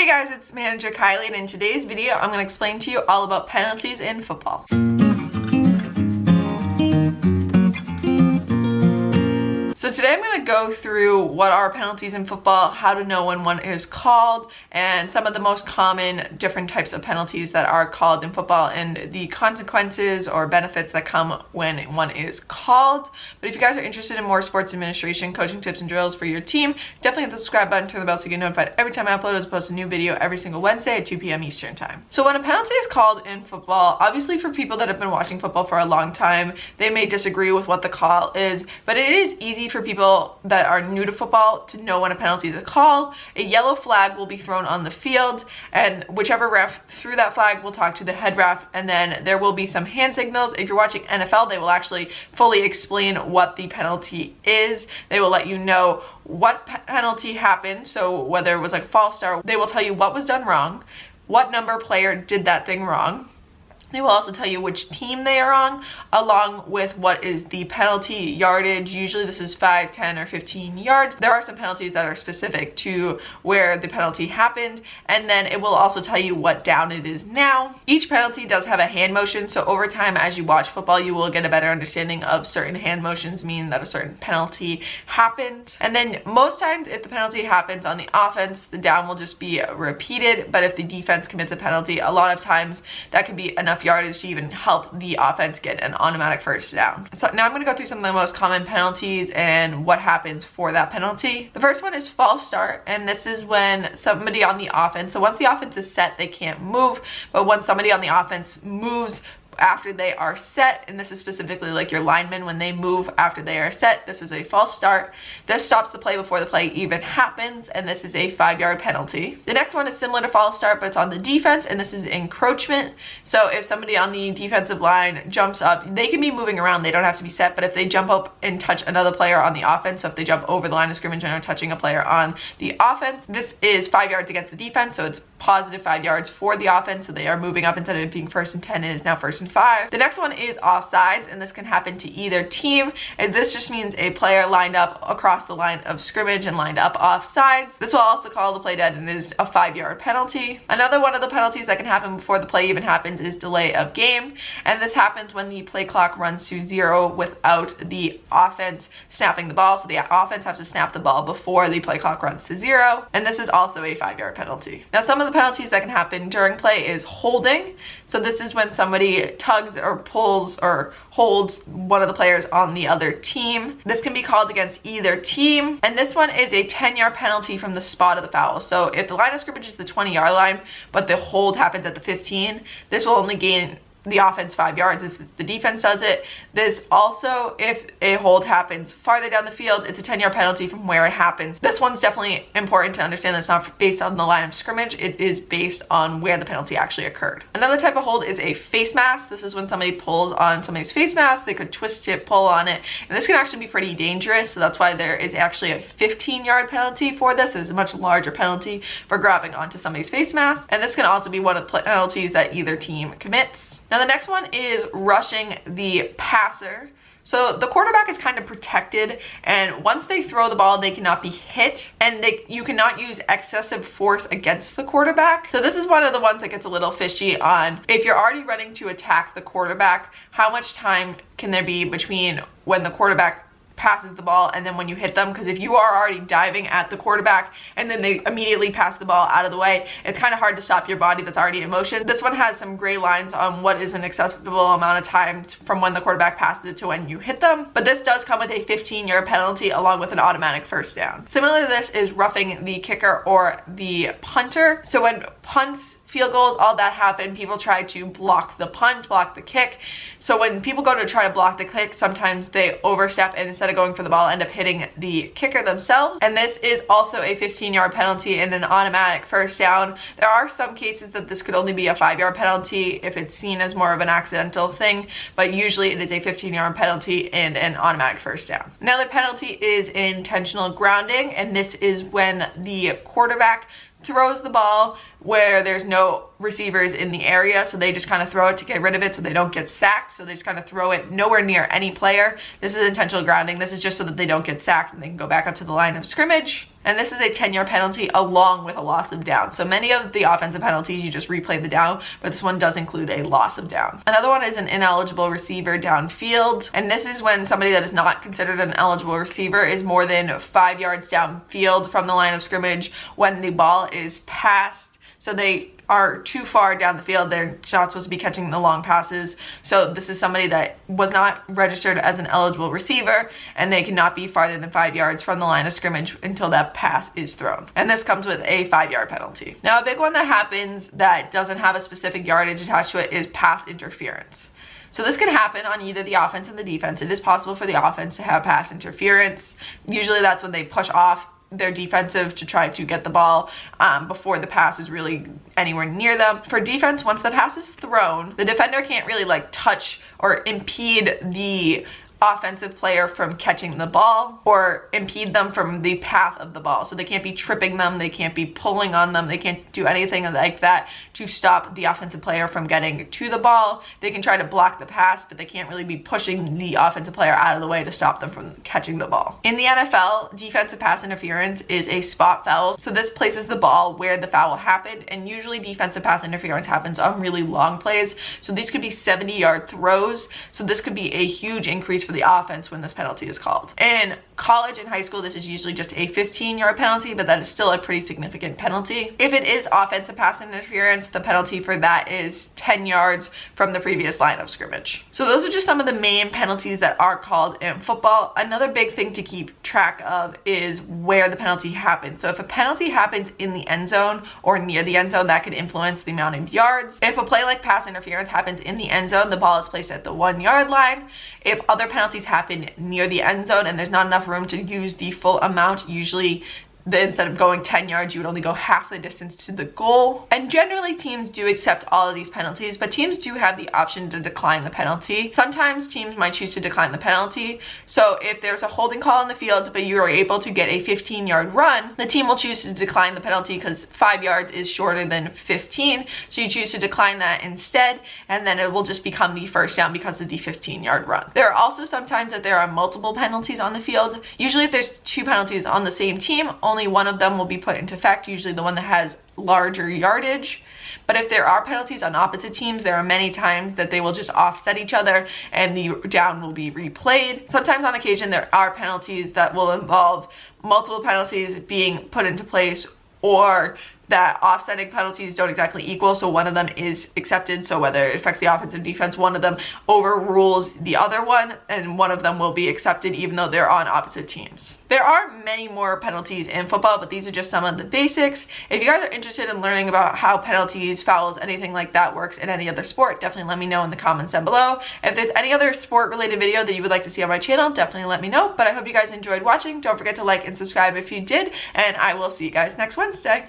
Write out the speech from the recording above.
Hey guys, it's Manager Kylie, and in today's video, I'm going to explain to you all about penalties in football. So today I'm going to go through what are penalties in football, how to know when one is called, and some of the most common different types of penalties that are called in football and the consequences or benefits that come when one is called. But if you guys are interested in more sports administration, coaching tips and drills for your team, definitely hit the subscribe button, turn the bell so you get notified every time I upload. I post a new video every single Wednesday at 2 p.m. Eastern time. So when a penalty is called in football, obviously for people that have been watching football for a long time, they may disagree with what the call is, but it is easy for people that are new to football to know when a penalty is a call. A yellow flag will be thrown on the field, and whichever ref threw that flag will talk to the head ref, and then there will be some hand signals. If you're watching NFL, they will actually fully explain what the penalty is. They will let you know what penalty happened, so whether it was like false start, they will tell you what was done wrong, what number player did that thing wrong. They will also tell you which team they are on, along with what is the penalty yardage. Usually this is 5, 10, or 15 yards. There are some penalties that are specific to where the penalty happened, and then it will also tell you what down it is now. Each penalty does have a hand motion, so over time as you watch football, you will get a better understanding of certain hand motions mean that a certain penalty happened. And then most times if the penalty happens on the offense, the down will just be repeated, but if the defense commits a penalty, a lot of times that can be enough yardage to even help the offense get an automatic first down. So now I'm going to go through some of the most common penalties and what happens for that penalty. The first one is false start, and this is when somebody on the offense, so once the offense is set, they can't move, but when somebody on the offense moves after they are set, and this is specifically like your linemen, when they move after they are set, this is a false start. This stops the play before the play even happens, and this is a 5-yard penalty. The next one is similar to false start, but it's on the defense, and this is encroachment. So if somebody on the defensive line jumps up, they can be moving around, they don't have to be set, but if they jump up and touch another player on the offense, so if they jump over the line of scrimmage and are touching a player on the offense, this is 5 yards against the defense, so it's positive 5 yards for the offense, so they are moving up. Instead of it being 1st and 10, it is now 1st and 5. The next one is offsides, and this can happen to either team, and this just means a player lined up across the line of scrimmage and lined up offsides. This will also call the play dead and is a 5-yard penalty. Another one of the penalties that can happen before the play even happens is delay of game, and this happens when the play clock runs to 0 without the offense snapping the ball. So the offense has to snap the ball before the play clock runs to 0, and this is also a 5-yard penalty. Now some of the penalties that can happen during play is holding. So this is when somebody tugs or pulls or holds one of the players on the other team. This can be called against either team, and this one is a 10-yard penalty from the spot of the foul. So if the line of scrimmage is the 20-yard line, but the hold happens at the 15, this will only gain the offense 5 yards if the defense does it. This also, if a hold happens farther down the field, it's a 10-yard penalty from where it happens. This one's definitely important to understand that it's not based on the line of scrimmage, it is based on where the penalty actually occurred. Another type of hold is a face mask. This is when somebody pulls on somebody's face mask. They could twist it, pull on it, and this can actually be pretty dangerous, so that's why there is actually a 15-yard penalty for this. There's a much larger penalty for grabbing onto somebody's face mask, and this can also be one of the penalties that either team commits. Now the next one is rushing the passer. So the quarterback is kind of protected, and once they throw the ball, they cannot be hit, and you cannot use excessive force against the quarterback. So this is one of the ones that gets a little fishy on if you're already running to attack the quarterback, how much time can there be between when the quarterback passes the ball and then when you hit them? Because if you are already diving at the quarterback and then they immediately pass the ball out of the way, it's kind of hard to stop your body that's already in motion. This one has some gray lines on what is an acceptable amount of time from when the quarterback passes it to when you hit them, but this does come with a 15-yard penalty along with an automatic first down. Similar to this is roughing the kicker or the punter. So when punts, field goals, all that happen, people try to block the punt, block the kick. So when people go to try to block the kick, sometimes they overstep and instead of going for the ball, end up hitting the kicker themselves. And this is also a 15-yard penalty and an automatic first down. There are some cases that this could only be a 5-yard penalty if it's seen as more of an accidental thing, but usually it is a 15-yard penalty and an automatic first down. Another penalty is intentional grounding, and this is when the quarterback throws the ball where there's no receivers in the area, so they just kind of throw it to get rid of it so they don't get sacked. So they just kind of throw it nowhere near any player. This is intentional grounding. This is just so that they don't get sacked and they can go back up to the line of scrimmage. And this is a 10-yard penalty along with a loss of down. So many of the offensive penalties, you just replay the down, but this one does include a loss of down. Another one is an ineligible receiver downfield. And this is when somebody that is not considered an eligible receiver is more than 5 yards downfield from the line of scrimmage when the ball is passed. So they are too far down the field. They're not supposed to be catching the long passes. So this is somebody that was not registered as an eligible receiver, and they cannot be farther than 5 yards from the line of scrimmage until that pass is thrown. And this comes with a 5-yard penalty. Now, a big one that happens that doesn't have a specific yardage attached to it is pass interference. So this can happen on either the offense or the defense. It is possible for the offense to have pass interference. Usually that's when they push off their defensive to try to get the ball before the pass is really anywhere near them. For defense, once the pass is thrown, the defender can't really like touch or impede the offensive player from catching the ball or impede them from the path of the ball. So they can't be tripping them, they can't be pulling on them, they can't do anything like that to stop the offensive player from getting to the ball. They can try to block the pass, but they can't really be pushing the offensive player out of the way to stop them from catching the ball. In the NFL, defensive pass interference is a spot foul. So this places the ball where the foul happened, and usually defensive pass interference happens on really long plays. So these could be 70-yard throws. So this could be a huge increase for the offense when this penalty is called. In college and high school, this is usually just a 15-yard penalty, but that is still a pretty significant penalty. If it is offensive pass interference, the penalty for that is 10 yards from the previous line of scrimmage. So those are just some of the main penalties that are called in football. Another big thing to keep track of is where the penalty happens. So if a penalty happens in the end zone or near the end zone, that could influence the amount of yards. If a play like pass interference happens in the end zone, the ball is placed at the 1-yard line. If other penalties happen near the end zone and there's not enough room to use the full amount, usually instead of going 10 yards, you would only go half the distance to the goal. And generally teams do accept all of these penalties, but teams do have the option to decline the penalty. Sometimes teams might choose to decline the penalty. So if there's a holding call on the field, but you are able to get a 15-yard run, the team will choose to decline the penalty because 5 yards is shorter than 15. So you choose to decline that instead, and then it will just become the first down because of the 15-yard run. There are also sometimes that there are multiple penalties on the field. Usually if there's 2 penalties on the same team, only one of them will be put into effect, usually the one that has larger yardage. But if there are penalties on opposite teams, there are many times that they will just offset each other and the down will be replayed. Sometimes on occasion there are penalties that will involve multiple penalties being put into place, or that offsetting penalties don't exactly equal, so one of them is accepted. So whether it affects the offense or defense, one of them overrules the other one, and one of them will be accepted even though they're on opposite teams. There are many more penalties in football, but these are just some of the basics. If you guys are interested in learning about how penalties, fouls, anything like that works in any other sport, definitely let me know in the comments down below. If there's any other sport related video that you would like to see on my channel, definitely let me know. But I hope you guys enjoyed watching. Don't forget to like and subscribe if you did, and I will see you guys next Wednesday.